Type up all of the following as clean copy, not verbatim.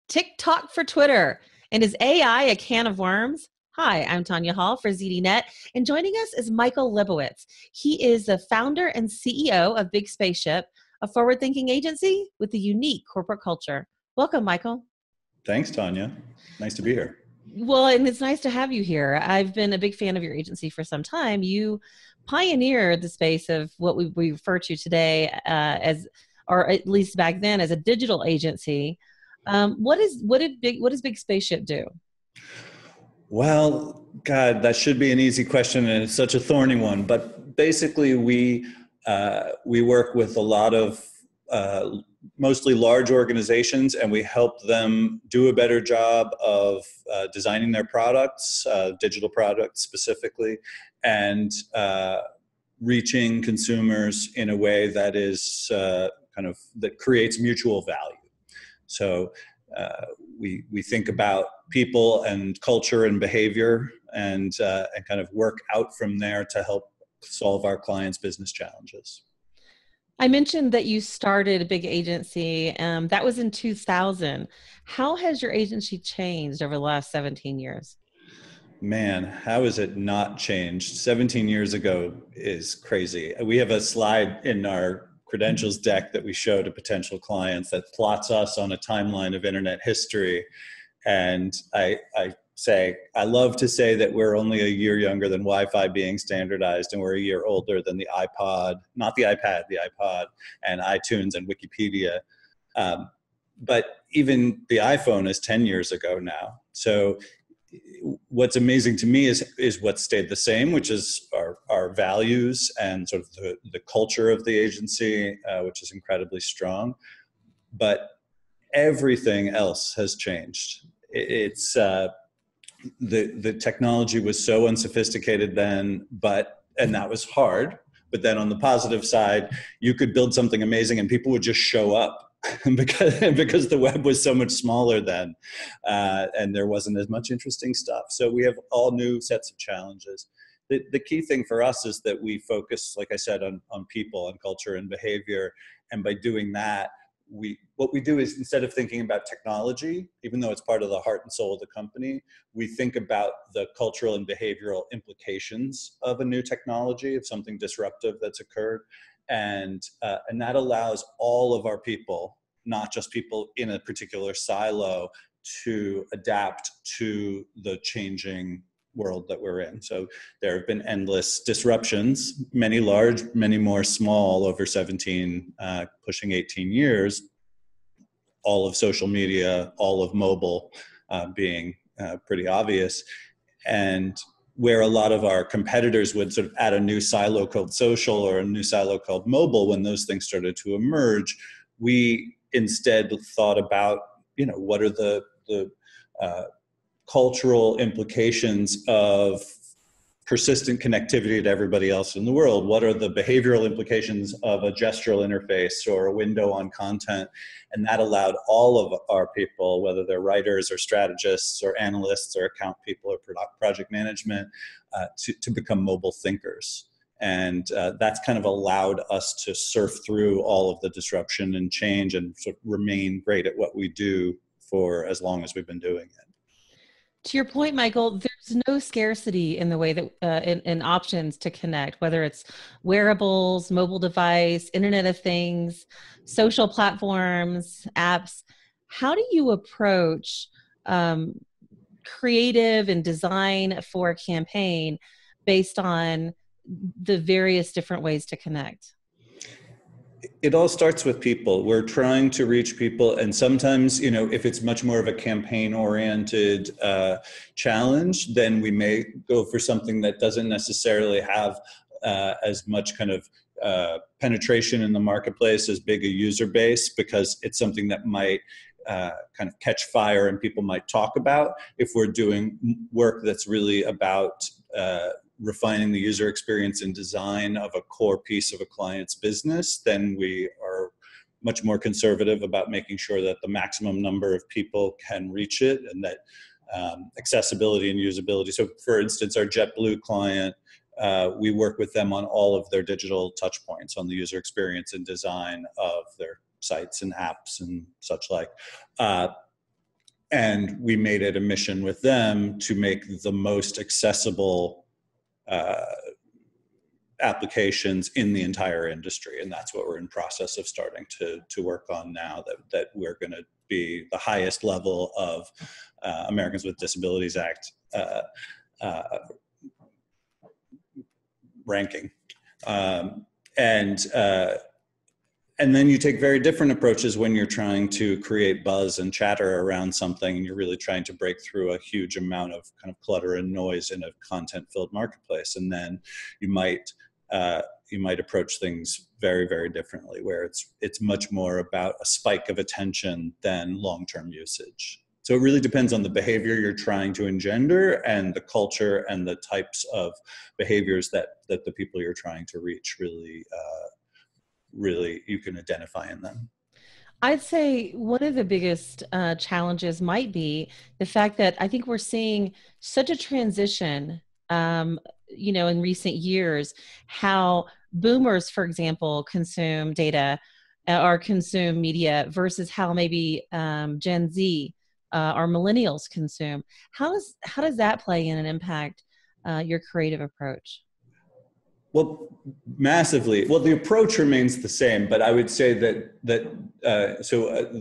TikTok for Twitter. And is AI a can of worms? Hi, I'm Tonya Hall for ZDNet, and joining us is Michael Lebowitz. He is the founder and CEO of Big Spaceship, a forward-thinking agency with a unique corporate culture. Welcome, Michael. Thanks, Tonya. Nice to be here. Well, and it's nice to have you here. I've been a big fan of your agency for some time. You pioneered the space of what we refer to today as, or at least back then, as a digital agency. What does Big Spaceship do? Well, God, that should be an easy question, and it's such a thorny one. But basically, we work with a lot of mostly large organizations, and we help them do a better job of designing their products, digital products specifically, and reaching consumers in a way that is that creates mutual value. So we think about people and culture and behavior, and kind of work out from there to help solve our clients' business challenges. I mentioned that you started a big agency. That was in 2000. How has your agency changed over the last 17 years? Man, how has it not changed? 17 years ago is crazy. We have a slide in our credentials deck that we show to potential clients that plots us on a timeline of internet history. And I love to say that we're only a year younger than Wi-Fi being standardized, and we're a year older than the iPod, not the iPad, the iPod, and iTunes and Wikipedia. But even the iPhone is 10 years ago now. So what's amazing to me is what stayed the same, which is our values and sort of the culture of the agency, which is incredibly strong. But everything else has changed. It's the technology was so unsophisticated then, and that was hard. But then on the positive side, you could build something amazing and people would just show up because the web was so much smaller then, and there wasn't as much interesting stuff. So we have all new sets of challenges. The key thing for us is that we focus, like I said, on people and culture and behavior. And by doing that, what we do is, instead of thinking about technology, even though it's part of the heart and soul of the company, we think about the cultural and behavioral implications of a new technology, of something disruptive that's occurred. And that allows all of our people, not just people in a particular silo, to adapt to the changing world that we're in. So there have been endless disruptions, many large, many more small, over 17, pushing 18 years, all of social media, all of mobile being pretty obvious. And where a lot of our competitors would sort of add a new silo called social or a new silo called mobile, when those things started to emerge, we instead thought about, what are the cultural implications of persistent connectivity to everybody else in the world? What are the behavioral implications of a gestural interface or a window on content? And that allowed all of our people, whether they're writers or strategists or analysts or account people or project management, to become mobile thinkers. And that's kind of allowed us to surf through all of the disruption and change and sort of remain great at what we do for as long as we've been doing it. To your point, Michael, there's no scarcity in the way that in options to connect, whether it's wearables, mobile device, Internet of Things, social platforms, apps. How do you approach creative and design for a campaign based on the various different ways to connect? It all starts with people. We're trying to reach people, and sometimes, if it's much more of a campaign-oriented challenge, then we may go for something that doesn't necessarily have as much kind of penetration in the marketplace, as big a user base, because it's something that might kind of catch fire and people might talk about. If we're doing work that's really about refining the user experience and design of a core piece of a client's business, then we are much more conservative about making sure that the maximum number of people can reach it, and that accessibility and usability. So for instance, our JetBlue client, we work with them on all of their digital touch points on the user experience and design of their sites and apps and such like. And we made it a mission with them to make the most accessible applications in the entire industry. And that's what we're in process of starting to work on now, that we're going to be the highest level of Americans with Disabilities Act ranking. And then you take very different approaches when you're trying to create buzz and chatter around something, and you're really trying to break through a huge amount of kind of clutter and noise in a content-filled marketplace. And then you might approach things very, very differently, where it's much more about a spike of attention than long-term usage. So it really depends on the behavior you're trying to engender and the culture and the types of behaviors that the people you're trying to reach really you can identify in them. I'd say one of the biggest challenges might be the fact that I think we're seeing such a transition, in recent years, how boomers, for example, consume data or consume media versus how maybe Gen Z or millennials consume. How does that play in and impact your creative approach? Well, massively. Well, the approach remains the same, but I would say that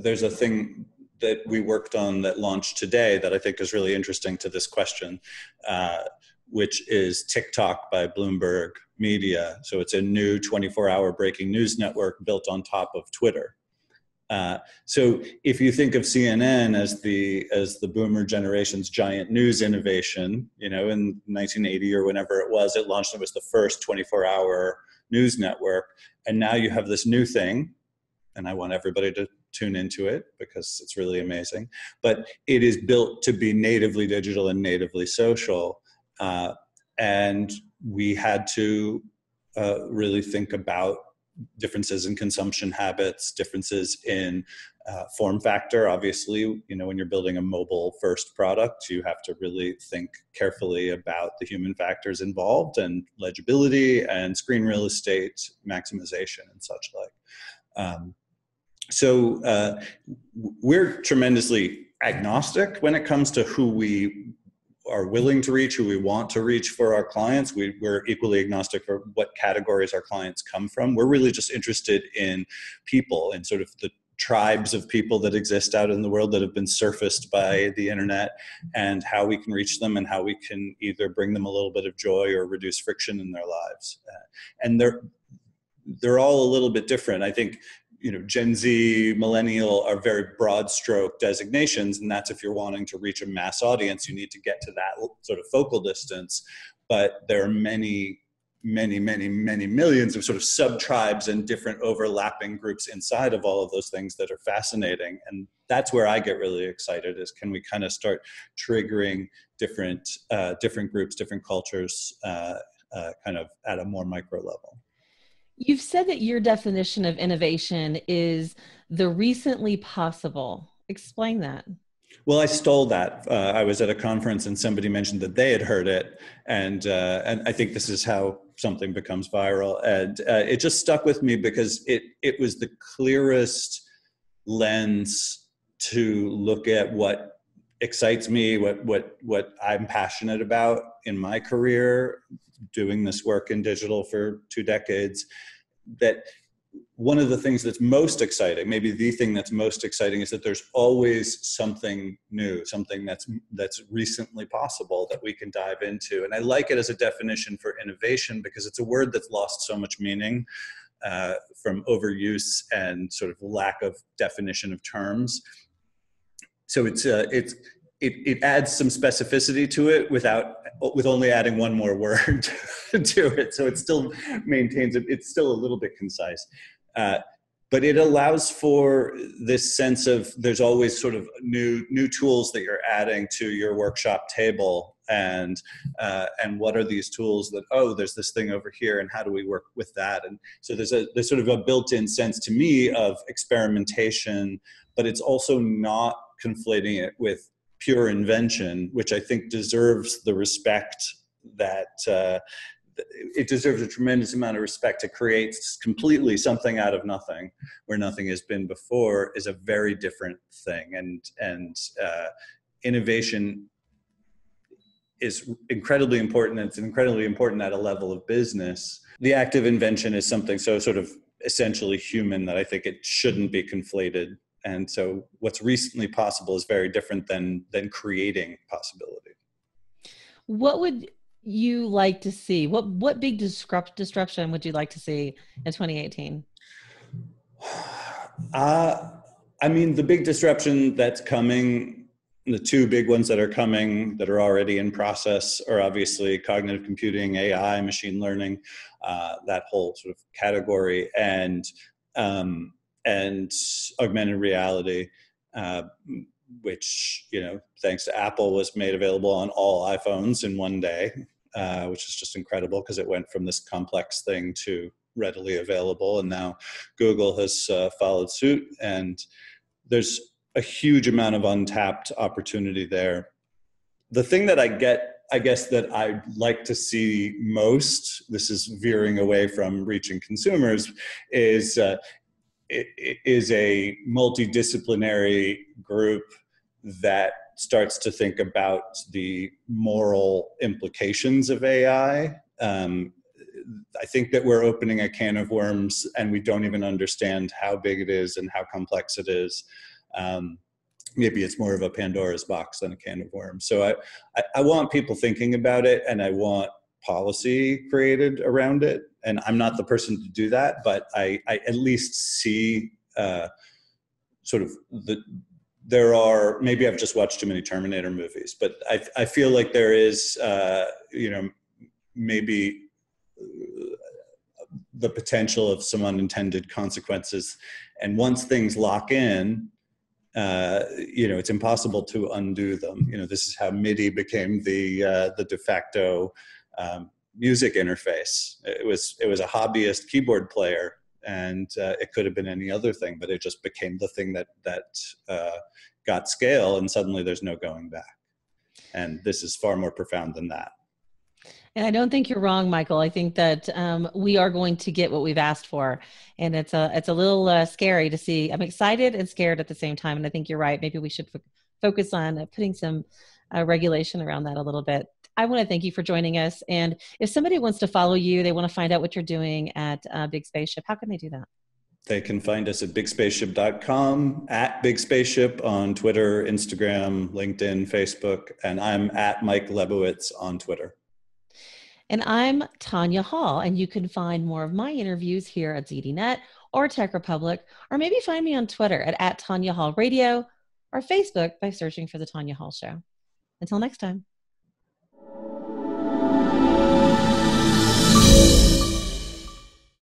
there's a thing that we worked on that launched today that I think is really interesting to this question, which is TikTok by Bloomberg Media. So it's a new 24-hour breaking news network built on top of Twitter. So if you think of CNN as the boomer generation's giant news innovation, in 1980 or whenever it was launched. It was the first 24-hour news network. And now you have this new thing, and I want everybody to tune into it because it's really amazing. But it is built to be natively digital and natively social. And we had to really think about differences in consumption habits, differences in form factor. Obviously, when you're building a mobile first product, you have to really think carefully about the human factors involved and legibility and screen real estate maximization and such like. So we're tremendously agnostic when it comes to who we are willing to reach, who we want to reach for our clients. We're equally agnostic for what categories our clients come from. We're really just interested in people and sort of the tribes of people that exist out in the world that have been surfaced by the internet, and how we can reach them and how we can either bring them a little bit of joy or reduce friction in their lives. And they're all a little bit different. I think Gen Z, millennial are very broad stroke designations, and that's if you're wanting to reach a mass audience, you need to get to that sort of focal distance. But there are many, many, many, many millions of sort of sub-tribes and different overlapping groups inside of all of those things that are fascinating. And that's where I get really excited, is can we kind of start triggering different groups, different cultures, kind of at a more micro level. You've said that your definition of innovation is the recently possible. Explain that. Well, I stole that. I was at a conference and somebody mentioned that they had heard it, and I think this is how something becomes viral. And it just stuck with me because it was the clearest lens to look at what excites me, what I'm passionate about in my career, doing this work in digital for 2 decades. That one of the things that's most exciting, maybe the thing that's most exciting, is that there's always something new, something that's recently possible that we can dive into. And I like it as a definition for innovation because it's a word that's lost so much meaning from overuse and sort of lack of definition of terms. So it adds some specificity to it with only adding one more word to it. So it still maintains it. It's still a little bit concise, but it allows for this sense of there's always sort of new tools that you're adding to your workshop table, and what are these tools that, there's this thing over here, and how do we work with that? And so there's sort of a built-in sense to me of experimentation, but it's also not conflating it with pure invention, which I think deserves the respect that it deserves a tremendous amount of respect. To create completely something out of nothing, where nothing has been before, is a very different thing. And innovation is incredibly important. It's incredibly important at a level of business. The act of invention is something so sort of essentially human that I think it shouldn't be conflated. And so what's recently possible is very different than creating possibility. What would you like to see? What big disruption would you like to see in 2018? I mean, the big disruption that's coming, the two big ones that are coming that are already in process are obviously cognitive computing, AI, machine learning, that whole sort of category, and augmented reality, which, you know, thanks to Apple, was made available on all iPhones in one day, which is just incredible because it went from this complex thing to readily available. And now Google has followed suit, and there's a huge amount of untapped opportunity there. The thing that I guess that I'd like to see most, this is veering away from reaching consumers, is a multidisciplinary group that starts to think about the moral implications of AI. I think that we're opening a can of worms, and we don't even understand how big it is and how complex it is. Maybe it's more of a Pandora's box than a can of worms. So I want people thinking about it, and I want policy created around it. And I'm not the person to do that, but I at least see sort of there are, maybe I've just watched too many Terminator movies, but I feel like there is, you know, maybe the potential of some unintended consequences. And once things lock in, you know, it's impossible to undo them. You know, this is how MIDI became the de facto music interface. It was a hobbyist keyboard player, and it could have been any other thing, but it just became the thing that got scale, and suddenly there's no going back. And this is far more profound than that. And I don't think you're wrong, Michael. I think that we are going to get what we've asked for, and it's a little scary to see. I'm excited and scared at the same time, and I think you're right. Maybe we should focus on putting some regulation around that a little bit. I want to thank you for joining us. And if somebody wants to follow you, they want to find out what you're doing at Big Spaceship, how can they do that? They can find us at bigspaceship.com, at Big Spaceship on Twitter, Instagram, LinkedIn, Facebook, and I'm at Mike Lebowitz on Twitter. And I'm Tonya Hall, and you can find more of my interviews here at ZDNet or Tech Republic, or maybe find me on Twitter at Tonya Hall Radio, or Facebook by searching for The Tonya Hall Show. Until next time.